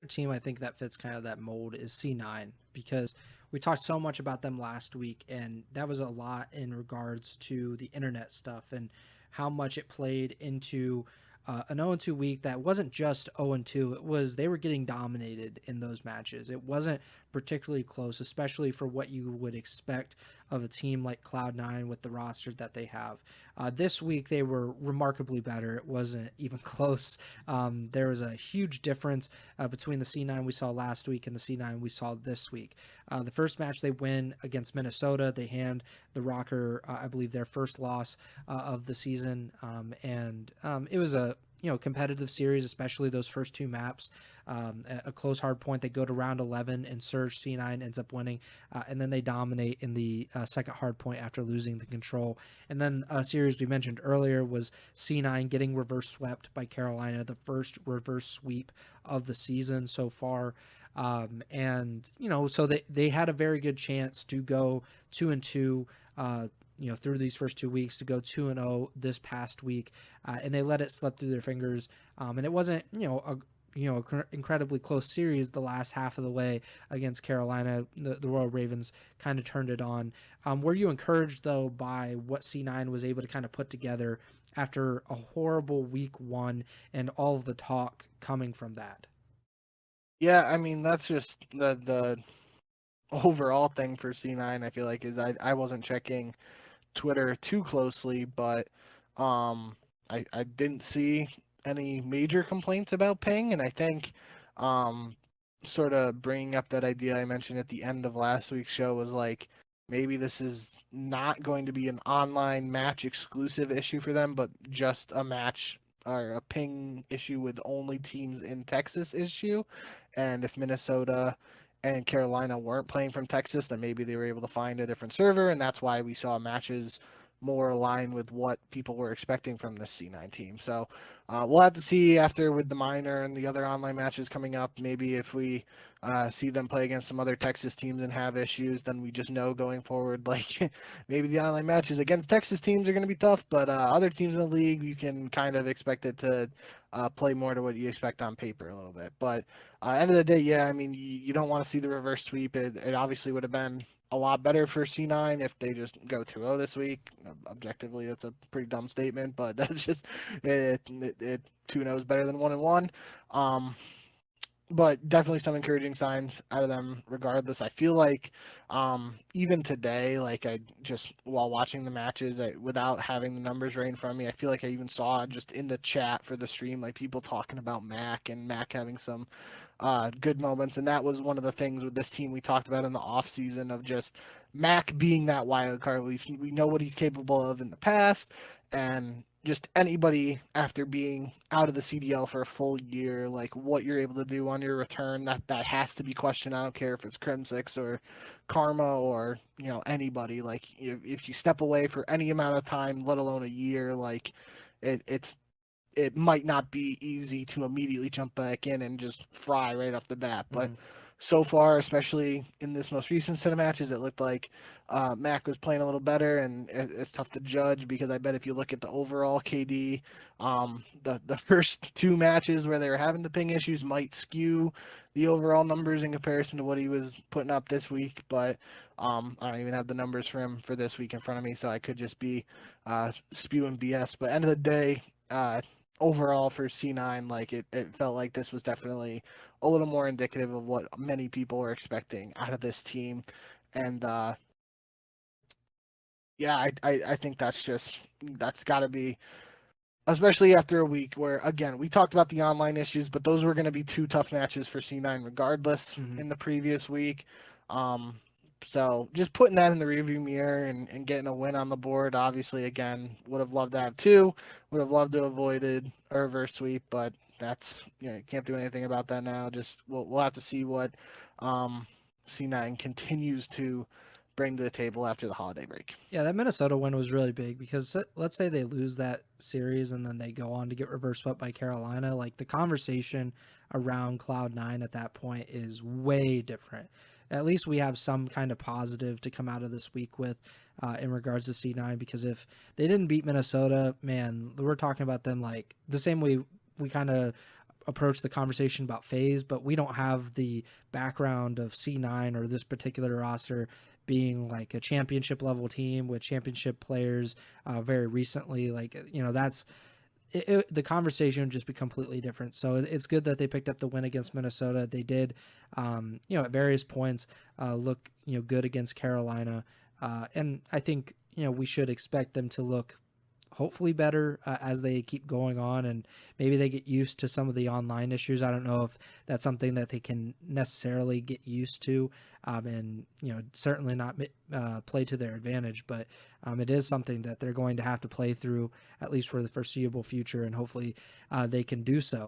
team I think that fits kind of that mold is C9, because we talked so much about them last week, and that was a lot in regards to the internet stuff and how much it played into an 0-2 week that wasn't just 0-2. It was they were getting dominated in those matches. It wasn't particularly close, especially for what you would expect of a team like Cloud9 with the roster that they have. This week, they were remarkably better. It wasn't even close. There was a huge difference between the C9 we saw last week and the C9 we saw this week. The first match they win against Minnesota, they hand the Rocker, I believe, their first loss of the season, and it was a competitive series, especially those first two maps. A close hard point. They go to round 11 and Surge C9 ends up winning, and then they dominate in the second hard point after losing the control. And then a series we mentioned earlier was C9 getting reverse swept by Carolina, the first reverse sweep of the season so far. And so they had a very good chance to go 2-2 through these first 2 weeks, to go 2-0 this past week, and they let it slip through their fingers. And it wasn't incredibly close series the last half of the way against Carolina. The Royal Ravens kind of turned it on. Were you encouraged though by what C9 was able to kind of put together after a horrible week one and all of the talk coming from that? Yeah, I mean that's just the overall thing for C9. I feel like is I wasn't checking Twitter too closely, but I didn't see any major complaints about ping, and I think sort of bringing up that idea I mentioned at the end of last week's show was like maybe this is not going to be an online match exclusive issue for them, but just a match or a ping issue with only teams in Texas issue. And if Minnesota and Carolina weren't playing from Texas, then maybe they were able to find a different server, and that's why we saw matches more aligned with what people were expecting from this C9 team. So we'll have to see after with the minor and the other online matches coming up. Maybe if we see them play against some other Texas teams and have issues, then we just know going forward, like maybe the online matches against Texas teams are going to be tough, but other teams in the league, you can kind of expect it to play more to what you expect on paper a little bit. But end of the day, yeah, I mean, you don't want to see the reverse sweep. It obviously would have been a lot better for C9 if they just go 2-0 this week. Objectively, that's a pretty dumb statement, but that's just 2-0 is better than 1-1. But definitely some encouraging signs out of them regardless. I feel like even today, like I just while watching the matches without having the numbers right in front of me, I feel like I even saw just in the chat for the stream like people talking about Mac and Mac having some good moments. And that was one of the things with this team we talked about in the off season of just Mac being that wild card. We know what he's capable of in the past, and just anybody after being out of the CDL for a full year, like what you're able to do on your return, that has to be questioned. I don't care if it's Crimsix or Karma or anybody. Like if you step away for any amount of time, let alone a year, like it might not be easy to immediately jump back in and just fry right off the bat. But so far, especially in this most recent set of matches, it looked like Mac was playing a little better, and it's tough to judge because I bet if you look at the overall KD, the first two matches where they were having the ping issues might skew the overall numbers in comparison to what he was putting up this week. But I don't even have the numbers for him for this week in front of me, so I could just be spewing BS. But end of the day, overall for C9, like it felt like this was definitely a little more indicative of what many people were expecting out of this team. And yeah, I think that's got to be, especially after a week where, again, we talked about the online issues, but those were going to be two tough matches for C9 regardless in the previous week. So just putting that in the rearview mirror and getting a win on the board, obviously, again, would have loved to have two, would have loved to have avoided a reverse sweep, but that's, you can't do anything about that now. Just we'll have to see what C9 continues to bring to the table after the holiday break. Yeah, that Minnesota win was really big because let's say they lose that series and then they go on to get reverse swept by Carolina. Like the conversation around Cloud9 at that point is way different. At least we have some kind of positive to come out of this week with in regards to C9, because if they didn't beat Minnesota, man, we're talking about them like the same way we kind of approach the conversation about phase, but we don't have the background of C9 or this particular roster being like a championship level team with championship players very recently. Like, that's the conversation would just be completely different. So it's good that they picked up the win against Minnesota. They did, at various points, look, good against Carolina. And I think, we should expect them to look hopefully better as they keep going on, and maybe they get used to some of the online issues. I don't know if that's something that they can necessarily get used to, and certainly not play to their advantage, but it is something that they're going to have to play through at least for the foreseeable future, and hopefully they can do so.